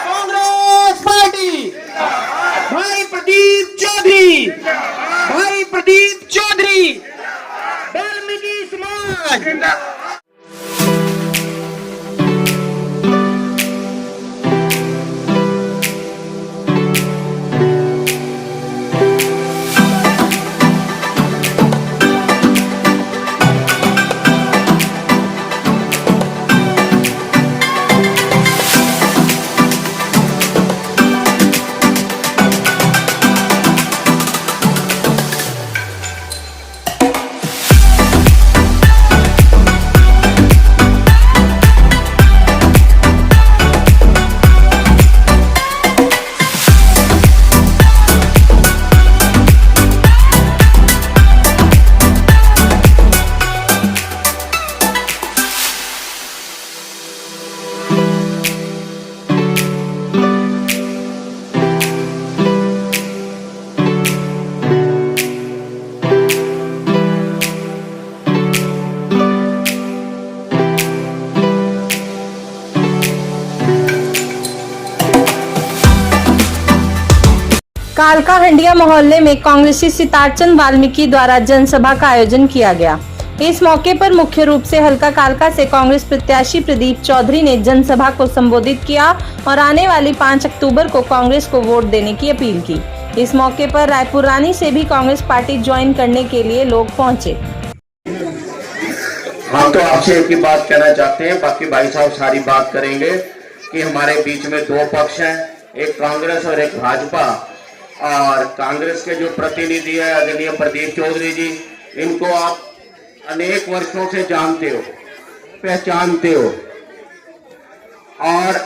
Congress party, भाई प्रदीप चौधरी, भाई प्रदीप चौधरी, वाल्मीकि समाज। कालका हंडिया मोहल्ले में कांग्रेसी सितारचंद वाल्मीकि द्वारा जनसभा का आयोजन किया गया। इस मौके पर मुख्य रूप से हल्का कालका से कांग्रेस प्रत्याशी प्रदीप चौधरी ने जनसभा को संबोधित किया और आने वाली 5 अक्टूबर को कांग्रेस को वोट देने की अपील की। इस मौके पर रायपुर रानी से भी कांग्रेस पार्टी ज्वाइन करने के लिए लोग पहुंचे। हम तो आपसे एक ही बात कहना चाहते हैं, बाकी भाई साहब सारी बात करेंगे कि हमारे बीच में 2 पक्ष हैं, एक कांग्रेस और एक भाजपा। और कांग्रेस के जो प्रतिनिधि है आदरणीय प्रदीप चौधरी जी, इनको आप अनेक वर्षों से जानते हो, पहचानते हो, और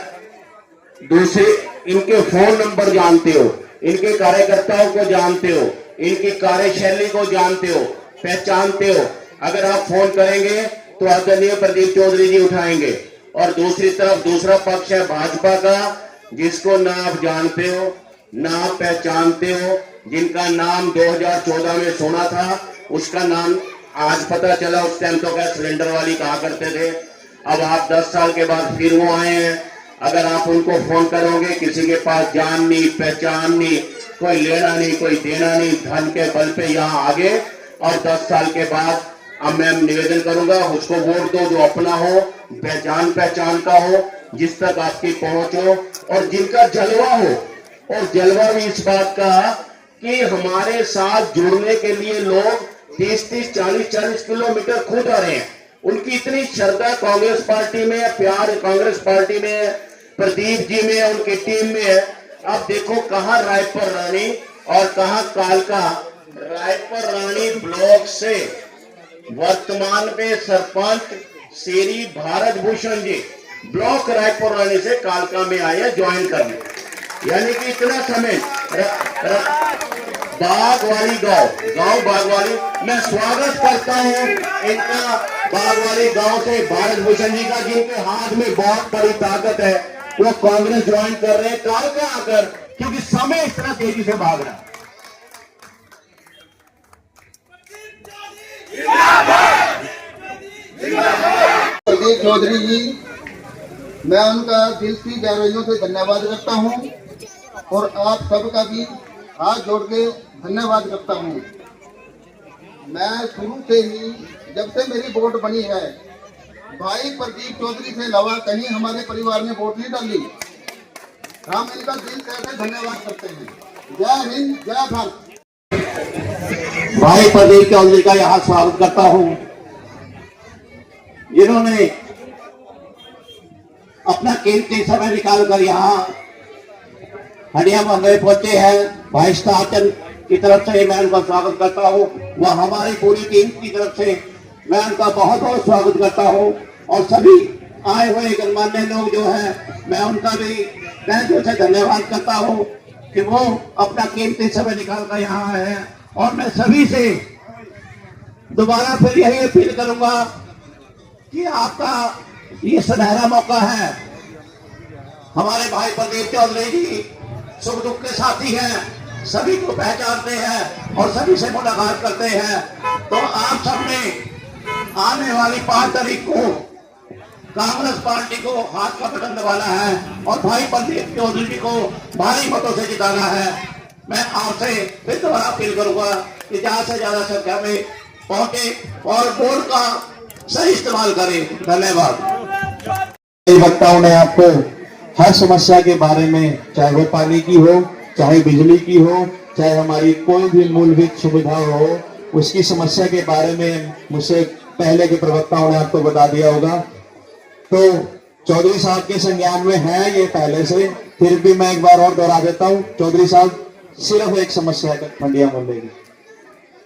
दूसरे इनके फोन नंबर जानते हो, इनके कार्यकर्ताओं को जानते हो, इनकी कार्यशैली को जानते हो, पहचानते हो। अगर आप फोन करेंगे तो आदरणीय प्रदीप चौधरी जी उठाएंगे। और दूसरी तरफ दूसरा पक्ष है भाजपा का, जिसको ना आप जानते हो ना पहचानते हो, जिनका नाम 2014 में सुना था, उसका नाम आज पता चला। उस टाइम तो क्या सिलेंडर वाली कहा करते थे। अब आप 10 साल के बाद फिर वो आए हैं। अगर आप उनको फोन करोगे, किसी के पास जान नहीं, पहचान नहीं, कोई लेना नहीं, कोई देना नहीं, धन के बल पे यहाँ आगे। और 10 साल के बाद अब मैं निवेदन करूंगा, उसको वोट दो जो अपना हो, पहचान का हो, जिस तक आपकी पहुंच हो, और जिनका जलवा हो। और जलवा भी इस बात का कि हमारे साथ जुड़ने के लिए लोग 30-30, 40-40 किलोमीटर खुद आ रहे हैं। उनकी इतनी श्रद्धा कांग्रेस पार्टी में, प्यार कांग्रेस पार्टी में, प्रदीप जी में, उनकी टीम में है। अब देखो कहां रायपुर रानी और कहां कालका। रायपुर रानी ब्लॉक से वर्तमान में सरपंच श्री भारत भूषण जी ब्लॉक रायपुर रानी से कालका में आए ज्वाइन करने। यानी कि इतना समय बागवाली गांव बागवाली, मैं स्वागत करता हूं इनका बागवाली गांव से भारत भूषण जी का, जिनके हाथ में बहुत बड़ी ताकत है। वो कांग्रेस ज्वाइन कर रहे हैं कालका आकर, क्योंकि समय इतना तेजी से भाग रहा है। प्रदीप चौधरी जी, मैं उनका दिल की गहराइयों से धन्यवाद करता हूं और आप सबका भी हाथ जोड़ के धन्यवाद करता हूं। मैं शुरू से ही, जब से मेरी वोट बनी है, भाई प्रदीप चौधरी से अलावा कहीं हमारे परिवार ने वोट नहीं डाली। हम इनका दिल से धन्यवाद करते हैं। जय हिंद, जय भारत। भाई प्रदीप चौधरी का यहाँ स्वागत करता हूँ, जिन्होंने अपना कीमती समय निकालकर यहाँ हंडिया मोहल्ले पहुंचे हैं। भाई सितारचंद की तरफ से मैं उनका स्वागत करता हूँ, वह हमारी पूरी टीम की तरफ से मैं उनका बहुत बहुत स्वागत करता हूँ। और सभी आए हुए गणमान्य लोग जो हैं, मैं उनका भी तहे दिल से धन्यवाद करता हूँ कि वो अपना कीमती समय निकाल कर यहाँ आए हैं। और मैं सभी से दोबारा फिर यही अपील करूंगा कि आपका ये सुनहरा मौका है। हमारे भाई प्रदीप चौधरी जी सुख दुख के साथी हैं, सभी को पहचानते हैं और सभी से मुलाकात करते हैं। तो आप सबने आने वाली 5 तारीख को कांग्रेस पार्टी को हाथ का बटन दबाना है और भाई प्रदीप चौधरी जी को भारी मतों से जिताना है। मैं आपसे फिर दोबारा अपील करूंगा कि ज्यादा से ज्यादा संख्या में पहुंचे और वोट का सही इस्तेमाल करें। धन्यवाद। वक्ताओं ने आपको हर समस्या के बारे में, चाहे वो पानी की हो, चाहे बिजली की हो, चाहे हमारी कोई भी मूलभूत सुविधा हो, उसकी समस्या के बारे में मुझसे पहले के प्रवक्ताओं ने आपको बता दिया होगा। तो चौधरी साहब के संज्ञान में है ये पहले से, फिर भी मैं एक बार और दोहरा देता हूँ। चौधरी साहब सिर्फ एक समस्या है खंडिया मोहल्ले की,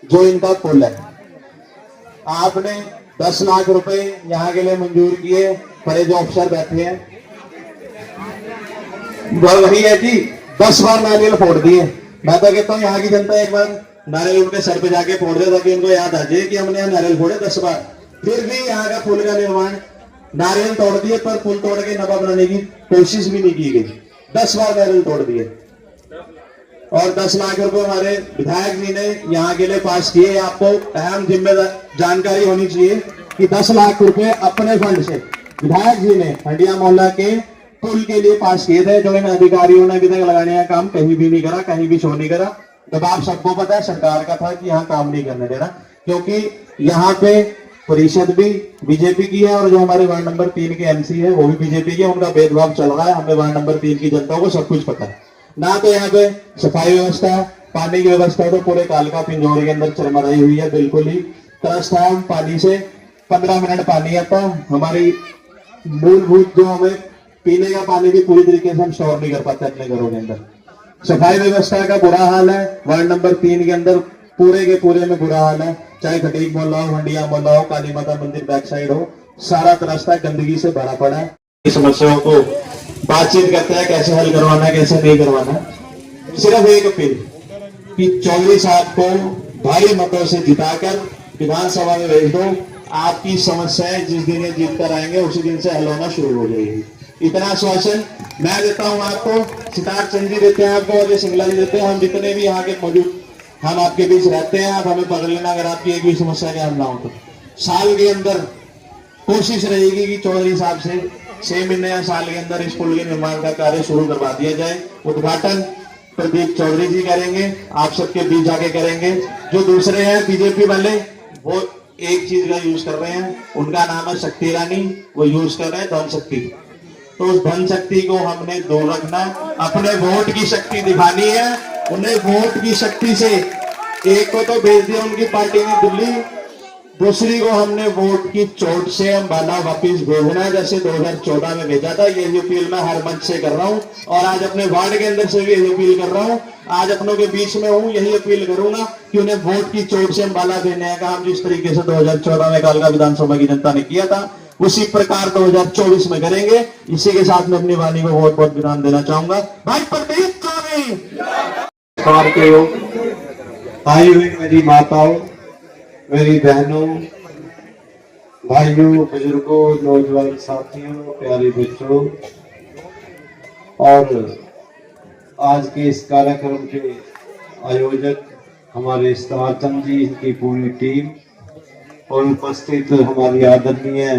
जो इनका पुल है। आपने 10 लाख रुपए यहाँ के लिए मंजूर किए, बड़े जो अफसर बैठे हैं वही है जी, 10 बार नारियल फोड़ दिए। मैं तो कहता हूँ यहाँ की जनता एक बार नारियल उनके सर पे जाके फोड़ दे ताकि उनको याद आ जाए कि हमने यहाँ नारियल फोड़े 10 बार। फिर भी यहाँ का पुल का निर्माण, नारियल तोड़ दिए पर पुल तोड़ के नवा बनाने की कोशिश भी नहीं की गई। 10 बार नारियल तोड़ दिए और 10 लाख रुपए हमारे विधायक जी ने यहाँ के लिए पास किए। आपको अहम जिम्मेदार जानकारी होनी चाहिए कि 10 लाख रुपए अपने फंड से विधायक जी ने खंडिया मोहल्ला के पुल के लिए पास किए थे, जो इन अधिकारियों ने अभी तक लगाने का काम कहीं भी नहीं करा, कहीं भी शो नहीं करा। दबाव सबको पता है सरकार का था कि यहाँ काम नहीं करने देना, क्योंकि यहाँ पे परिषद भी बीजेपी की है और जो हमारे वार्ड नंबर 3 के एमसी है वो भी बीजेपी के, उनका भेदभाव चल रहा है। हमें वार्ड नंबर 3 की जनता को सब कुछ पता है। ना तो यहाँ पे सफाई व्यवस्था, पानी की व्यवस्था तो पूरे कालका पिंजौरी के अंदर चरमराई हुई है, बिल्कुल ही त्रस्त है। हम पानी से 15 मिनट पानी आता, हमारी मूलभूत जो हमें पीने का पानी भी पूरी तरीके से हम स्टोर नहीं कर पाते अपने घरों के अंदर। सफाई व्यवस्था का बुरा हाल है वार्ड नंबर 3 के अंदर, पूरे के पूरे में बुरा हाल है। चाहे खटीक मोहल्ला हो, हंडिया मोहल्ला हो, काली माता मंदिर बैक साइड हो, सारा रास्ता गंदगी से भरा पड़ा है। इस समस्याओं को बातचीत करते हैं कैसे हल करवाना है, कैसे नहीं करवाना। सिर्फ एक अपील कि चौधरी साहब को भारी मतों से जिताकर विधानसभा में भेज दो। आपकी समस्याएं जिस दिन ये जीत कर आएंगे उसी दिन से हल होना शुरू हो जाएगी। इतना आश्वासन मैं देता हूं आपको, सितार चंद जी देते हैं आपको और ये सिंगला जी देते हैं। हम जितने भी यहाँ के मौजूद हम आपके बीच रहते हैं, आप हमें पकड़ लेना अगर आपकी एक भी समस्या के हल ना हो तो। साल के अंदर कोशिश रहेगी कि चौधरी साहब से 6 महीने या साल के अंदर इस पुल के निर्माण का कार्य शुरू करवा दिया जाए। उद्घाटन प्रदीप चौधरी जी करेंगे, आप सबके बीच जाके करेंगे। जो दूसरे हैं बीजेपी वाले, वो एक चीज का यूज कर रहे हैं, उनका नाम है शक्ति रानी, वो यूज कर रहे हैं धन शक्ति। तो उस धन शक्ति को हमने दूर रखना, अपने वोट की शक्ति दिखानी है। उन्हें वोट की शक्ति से एक को तो भेज दिया उनकी पार्टी ने दिल्ली, दूसरी को हमने वोट की चोट से अंबाला वापिस भेजना है, जैसे 2014 में भेजा था। यही अपील मैं हर मंच से कर रहा हूँ और आज अपने वार्ड के अंदर से भी यही अपील कर रहा हूँ। आज अपनों के बीच में हूँ, यही अपील करूंगा कि उन्हें वोट की चोट से अंबाला भेजने का काम जिस तरीके से 2014 में कालका विधानसभा की जनता ने किया था, उसी प्रकार 2024 में करेंगे। इसी के साथ में अपनी वाणी को बहुत बहुत विराम देना चाहूंगा। भाई प्रदीप के लोग आई हुई मेरी माताओं, मेरी बहनों, भाइयों, बुजुर्गों, नौजवान साथियों, प्यारे बच्चों, और आज के इस कार्यक्रम के आयोजक हमारे सितार चंद जी, इनकी पूरी टीम और उपस्थित हमारी आदरणीय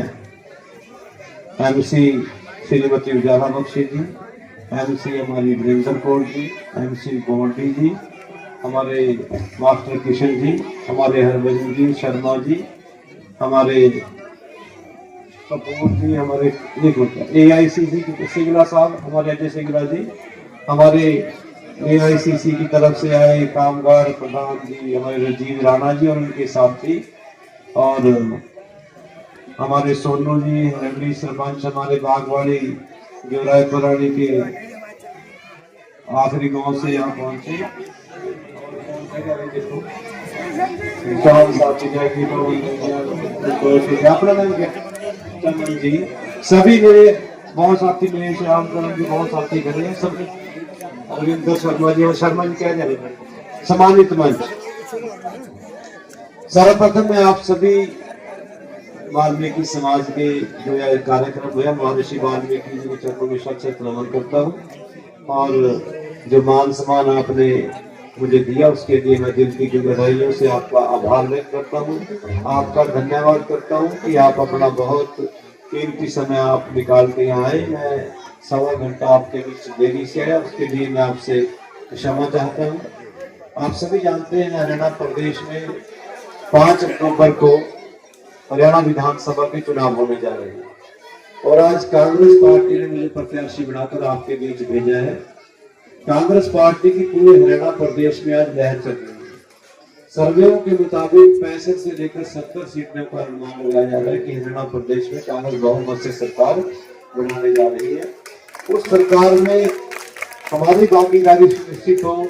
एमसी श्रीमती उजाला बख्शी जी, एमसी हमारी वीरेंद्र कौर जी, एमसी गोंडी जी, हमारे मास्टर किशन जी, हमारे हरभजन जी, शर्मा जी, हमारे कपूर जी, हमारे AICC के सिंगला साहब, हमारे अजय सिंगला जी, हमारे AICC की तरफ से आए कामगार प्रधान जी, हमारे राजीव राणा जी और उनके साथी, और हमारे सोनू जी, नगरी सरपंच हमारे बागवाड़ी जो रायपुरानी के आखिरी गांव से यहाँ पहुंचे, चंदन जी, सभी मेरे बहुत साथी मेरे श्याम चरण जी बहुत साथी खड़े हैं, सभी रविंद्र शर्मा जी और शर्मा जी क्या जाने सम्मानित मंच। सर्वप्रथम मैं आप सभी वाल्मीकि समाज के जो यह कार्यक्रम हुआ, महर्षि वाल्मीकि जी के चरणों में सच्चे नमन करता हूँ और जो मान सम्मान आपने मुझे दिया उसके लिए मैं दिल की गहराइयों से आपका आभार व्यक्त करता हूँ, आपका धन्यवाद करता हूँ कि आप अपना बहुत कीमती समय आप निकाल के यहाँ आए। मैं 1.25 घंटा आपके बीच देरी से आया, उसके लिए मैं आपसे क्षमा चाहता हूँ। आप सभी जानते हैं हरियाणा प्रदेश में 5 अक्टूबर को हरियाणा विधानसभा के चुनाव होने जा रहे हैं और आज कांग्रेस पार्टी ने मुझे प्रत्याशी बनाकर आपके बीच भेजा है। कांग्रेस पार्टी की पूरे हरियाणा प्रदेश में आज लहर चल रही है। सर्वेओं के मुताबिक 65 से लेकर 70 सीटों का अनुमान लगाया जा रहा है कि हरियाणा प्रदेश में कांग्रेस बहुमत से सरकार बनाने जा रही है। उस सरकार में हमारी भागीदारी सुनिश्चित हो,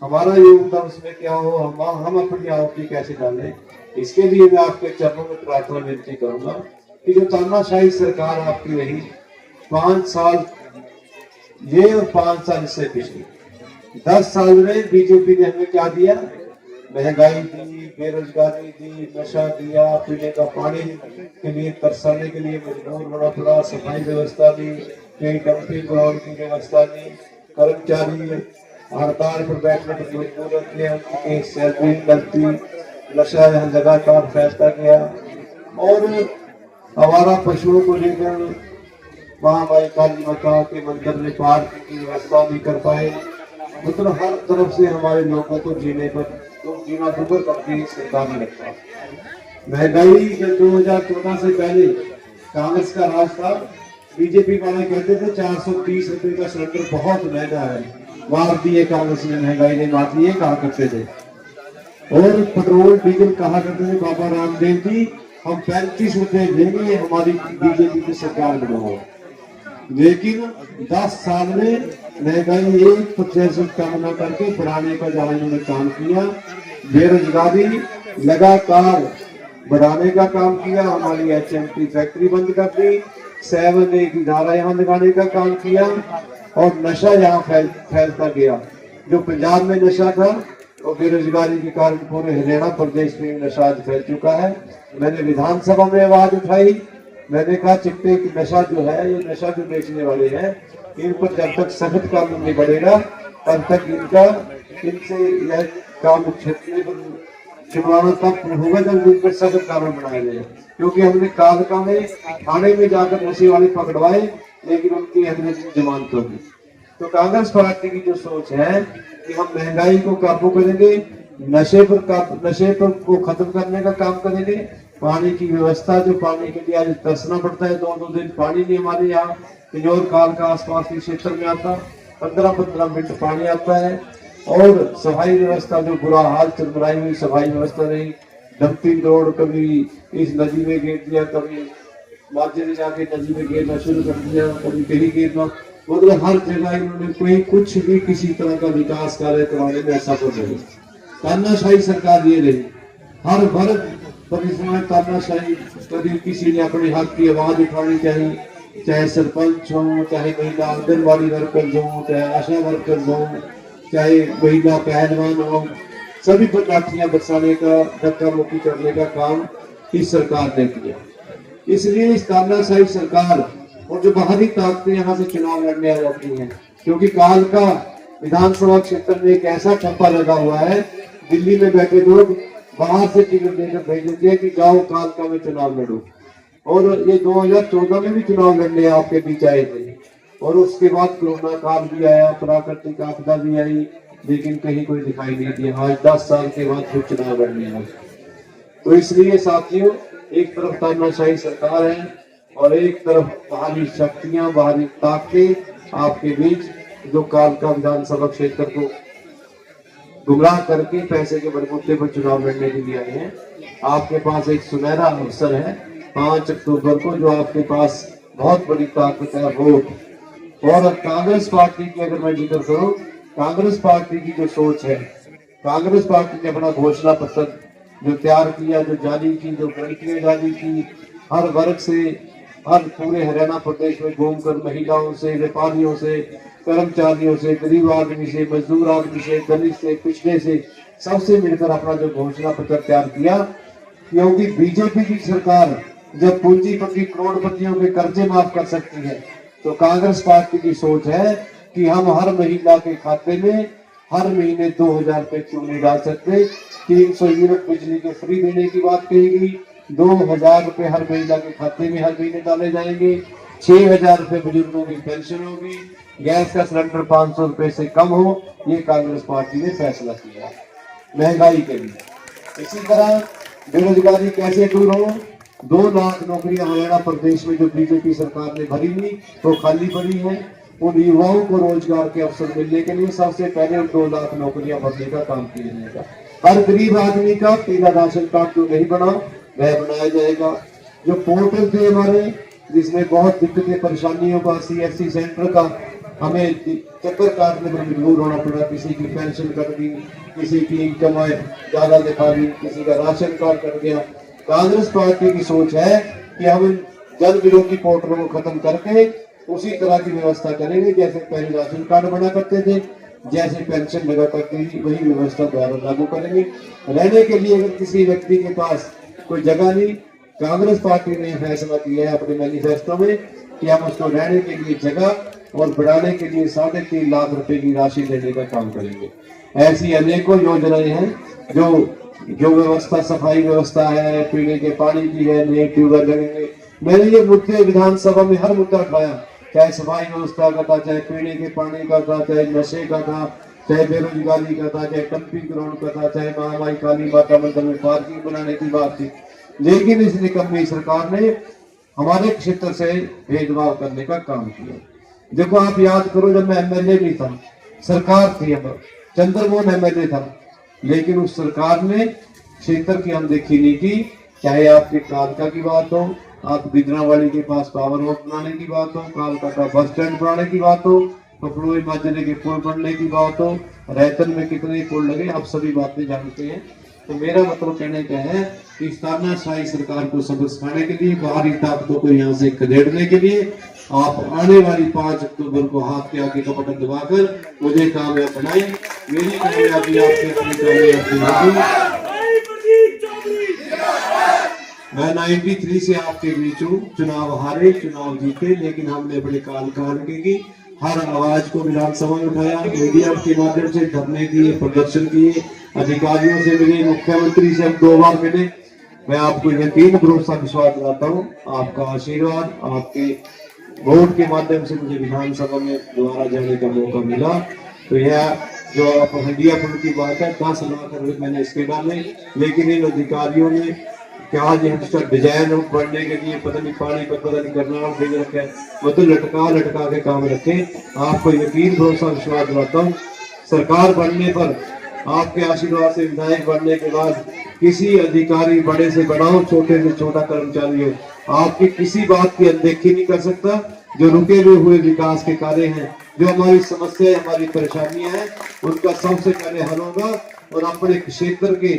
हमारा योगदान उसमें क्या हो, हम अपनी आहुति कैसे डालें, इसके लिए मैं आपके चरणों में प्रार्थना विनती करूंगा कि जो तानाशाही सरकार आपकी रही 5 साल ये और 5 साल से पिछले 10 साल में बीजेपी ने हमें क्या दिया? महंगाई दी, बेरोजगारी दी, नशा दिया, पीने का पानी के लिए तरसाने के लिए मजबूर होना पड़ा, सफाई व्यवस्था दी, कई डंपिंग ग्राउंड की व्यवस्था दी, कर्मचारी हड़ताल पर बैठने पर मजबूर होते हैं, उनकी सैलरी लगती, नशा यहाँ लगातार फैलता गया और आवारा पशुओं को लेकर महामाई काली माता के मंदिर में पार्क की व्यवस्था नहीं कर पाए। मतलब हर तरफ से हमारे लोगों को जीना दुभर करके सरकार ने रखा। महंगाई जब 2014 से पहले कांग्रेस का राज था, बीजेपी वाले कहते थे 430 रुपए का सिलेंडर बहुत महंगा है, मार दिए कांग्रेस ने, महंगाई ने मार दिए कहा करते थे। और पेट्रोल डीजल कहा करते थे बाबा रामदेव जी हम 35 रुपए देंगे, हमारी बीजेपी की सरकार बनाओ। लेकिन 10 साल में महंगाई 1% कम न करके बढ़ाने का जहां इन्होंने काम किया, बेरोजगारी लगातार बढ़ाने का काम किया, हमारी HMT फैक्ट्री बंद कर दी, 7A की धारा यहाँ लगाने का काम किया और नशा यहाँ फैलता गया। जो पंजाब में नशा था और बेरोजगारी के कारण पूरे हरियाणा प्रदेश में नशा फैल चुका है। मैंने विधानसभा में आवाज उठाई, मैंने कहा चिट्टे की नशा जो है, ये नशा जो बेचने वाले हैं इन पर जब तक सख्त कानून नहीं बढ़ेगा तब तक इनसे यह काम छुड़वाना तक होगा जब इन पर सख्त कानून बनाए गए। क्योंकि हमने कालका में थाने में जाकर नशे वाले पकड़वाए लेकिन उनकी हमने जमानत होगी। तो कांग्रेस पार्टी की जो सोच है कि हम महंगाई को काबू करेंगे, नशे पर को खत्म करने का काम करेंगे, पानी की व्यवस्था जो पानी के लिए आज तरसना पड़ता है, 2-2 दिन पानी नहीं हमारे यहाँ किन्नौर काल का आसपास के क्षेत्र में आता, 15-15 मिनट पानी आता है। और सफाई व्यवस्था जो बुरा हाल चरमराई हुई सफाई व्यवस्था नहीं, डंपिंग रोड कभी इस नदी में गिर दिया, कभी मार्जे में जाके नदी में गिरना शुरू कर दिया, कभी कहीं गिरना, मतलब हर जगह इन्होंने कोई कुछ भी किसी तरह का विकास कार्य कराने में सफल नहीं। तानाशाही सरकार ये रही, हर वर्ग पर इसमें तानाशाही, कभी किसी ने अपने हक की आवाज उठानी चाहिए, चाहे सरपंच हो, चाहे महिला आंगनबाड़ी वर्कर्स हो, चाहे आशा वर्कर्स हो, चाहे महिला पहलवान हो, सभी पर लाठियां बरसाने का, धक्का मुक्की करने का काम इस सरकार ने किया। इसलिए इस तानाशाही सरकार और जो बाहरी ताकतें यहाँ से चुनाव लड़ने आ जाती हैं, क्योंकि काल का विधानसभा क्षेत्र में एक ऐसा ठप्पा लगा हुआ है, दिल्ली में बैठे लोग बाहर से टिकट देकर भेज देते हैं कि जाओ कालका में चुनाव लड़ो। और ये 2014 में भी चुनाव लड़ने आपके बीच आए थे और उसके बाद कोरोना काल भी आया, प्राकृतिक आपदा भी आई, लेकिन कहीं कोई दिखाई नहीं दिया। आज 10 साल के बाद फिर चुनाव लड़ने आए। तो इसलिए साथियों, एक तरफ तानाशाही सरकार है और एक तरफ बाहरी शक्तियां, बाहरी ताकतें आपके बीच जो काल का विधानसभा क्षेत्र को गुमराह करके पैसे के बलबूते पर चुनाव लड़ने के लिए आए हैं। आपके पास एक सुनहरा अवसर है 5 अक्टूबर को, जो आपके पास बहुत बड़ी ताकत है, वोट। और कांग्रेस पार्टी की अगर मैं जिक्र करूं, कांग्रेस पार्टी की जो सोच है, कांग्रेस पार्टी ने अपना घोषणा पत्र जो तैयार किया, जो जारी की, जो गारंटियां जारी की, हर वर्ग से, हर पूरे हरियाणा प्रदेश में घूमकर महिलाओं से, व्यापारियों से, कर्मचारियों से, गरीब आदमी से, मजदूर आदमी से, दलित से, पिछड़े से, सबसे मिलकर अपना जो घोषणा पत्र तैयार किया। क्योंकि बीजेपी की सरकार जब पूंजीपति करोड़पतियों के कर्जे माफ कर सकती है, तो कांग्रेस पार्टी की सोच है कि हम हर महिला के खाते में हर महीने 2000 रुपए क्यों नहीं डाल सकते। 300 यूनिट बिजली के फ्री देने की बात कही गई, 2,000 रुपए हर महिला के खाते में हर महीने डाले जाएंगे। 6,000 रुपए बुजुर्गों की पेंशन होगी। गैस का सिलेंडर 500 रुपए से कम हो, ये कांग्रेस पार्टी ने फैसला किया महंगाई के लिए। इसी तरह बेरोजगारी कैसे दूर हो, 2 लाख नौकरियां हरियाणा प्रदेश में जो बीजेपी सरकार ने भरी हुई तो खाली पड़ी है। उन युवाओं को रोजगार के अवसर मिलने के लिए सबसे पहले 2 लाख नौकरियां भरने का काम किया जाएगा। हर गरीब आदमी का पीला राशन कार्ड जो नहीं बना वह बनाया जाएगा। जो पोर्टल थे हमारे, जिसमें बहुत दिक्कतें परेशानियों का CSC सेंटर का हमें चक्कर काटने पर मजबूर होना पड़ा। किसी की पेंशन कट गई, किसी की इनकम ज्यादा दिखा दी, किसी का राशन कार्ड कट गया। कांग्रेस पार्टी की सोच है कि हम जन विरोधी पोर्टलों को खत्म करके उसी तरह की व्यवस्था करेंगे जैसे पहले राशन कार्ड बना करते थे, जैसे पेंशन लगा करते थी, वही व्यवस्था दोबारा लागू करेंगे। रहने के लिए अगर किसी व्यक्ति के पास कोई जगह नहीं, कांग्रेस पार्टी ने फैसला किया है अपने मैनिफेस्टो में कि हम उसको रहने के लिए जगह और बढ़ाने के लिए 3.5 लाख रुपए की राशि देने का काम करेंगे। ऐसी अनेकों योजनाएं हैं जो व्यवस्था, सफाई व्यवस्था है, पीने के पानी की है, नए ट्यूबवेल लगेंगे। मैंने ये मुद्दे विधानसभा में हर मुद्दा उठाया, चाहे सफाई व्यवस्था का था, चाहे पीने के पानी का था, चाहे नशे का था, चाहे बेरोजगारी का था, चाहे डंपिंग ग्राउंड का था, चाहे महामाई काली माता मंदिर में पार्किंग बनाने की बात थी। लेकिन इस निकम्मी सरकार ने हमारे क्षेत्र से भेदभाव करने का काम किया। देखो, आप याद करो, जब मैं MLA भी था, सरकार थी, अब चंद्रमोहन MLA था, लेकिन उस सरकार ने क्षेत्र की अनदेखी नहीं की। चाहे आपके कालका की बात हो, आप बिजरावाली के पास पावर हाउस बनाने की बात हो, कालका का बस स्टैंड बनाने की बात हो, पपड़ोई माजरे के पुल बनने की बात हो, रैतन में कितने पुल लगे, आप सभी बातें जानते हैं। तो मेरा मतलब कहने का है कि तानाशाही सरकार को सबक सिखाने के लिए, बाहरी ताकतों को यहाँ से खदेड़ने के लिए आप आने वाली 5 अक्टूबर को हाथ के आगे का बटन दबाकर मुझे कामयाब बनाएं। मेरी कामयाबी आपसे अपनी कामयाबी होगी। मैं 93 से आपके बीच हूँ, चुनाव हारे, चुनाव जीते, लेकिन हमने अपने काल की हर आवाज को विधानसभा में उठाया, मीडिया के माध्यम से धरने दिए, प्रदर्शन किए, अधिकारियों से मिले, मुख्यमंत्री से हम 2 बार मिले। मैं आपको यकीन, भरोसा, विश्वास दिलाता हूँ, आपका आशीर्वाद, आपके वोट के माध्यम से मुझे विधानसभा में दोबारा जाने का मौका मिला। तो यह जो आप हंडिया पुल की बात है, 10 लाख रुपए मैंने इसके डाले, लेकिन इन अधिकारियों ने क्या डिजाइन बढ़ने के लिए पता नहीं पानी पर पता नहीं करना भेज रखे, मतलब लटका के काम रखे। आपको यकीन, भरोसा, विश्वास दिलाता हूँ, सरकार बनने पर, आपके आशीर्वाद से विधायक बनने के बाद किसी अधिकारी, बड़े से बड़ा हो, छोटे से छोटा कर्मचारी हो, आपकी किसी बात की अनदेखी नहीं कर सकता। जो रुके हुए विकास के कार्य हैं, जो हमारी समस्या, हमारी परेशानियां हैं, उनका सबसे पहले हल होगा। और अपने क्षेत्र के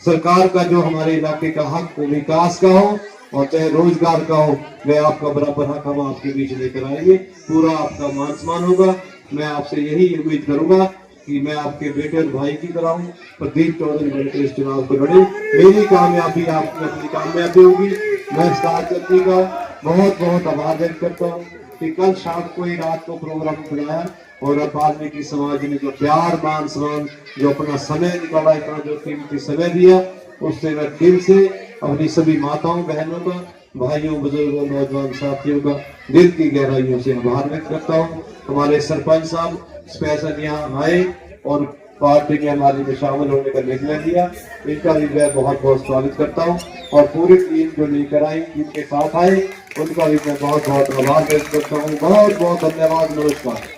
सरकार का जो हमारे इलाके का हक विकास का हो और चाहे रोजगार का हो, वह आपका बराबर हक हम आपके बीच लेकर आएंगे। पूरा आपका मान सम्मान होगा। मैं आपसे यही उम्मीद करूंगा कि मैं आपके बेटे और भाई की तरह हूँ, प्रदीप चौधरी बनकर इस चुनाव को लड़े। मेरी कामयाबी आपकी अपनी कामयाबी होगी। मैं स्टार चंदी का बहुत बहुत आभार व्यक्त करता हूँ कि कल शाम को ही रात को प्रोग्राम बनाया और अब वाल्मीकि समाज ने जो प्यार, मान सम्मान, जो अपना समय निकाला, इतना जो कीमती समय दिया, उससे मैं दिल से अपनी सभी माताओं, बहनों का, भाइयों, बुजुर्गों, नौजवान साथियों का दिल की गहराइयों से आभार व्यक्त करता हूँ। हमारे सरपंच साहब स्पेशल यहाँ आए और पार्टी के हमारे में शामिल होने का निर्णय लिया, इनका भी मैं बहुत बहुत स्वागत करता हूँ। और पूरी टीम जो लेकर आई, इनके साथ आए, उनका भी मैं बहुत बहुत आभार व्यक्त करता हूँ। बहुत बहुत धन्यवाद। नमस्कार।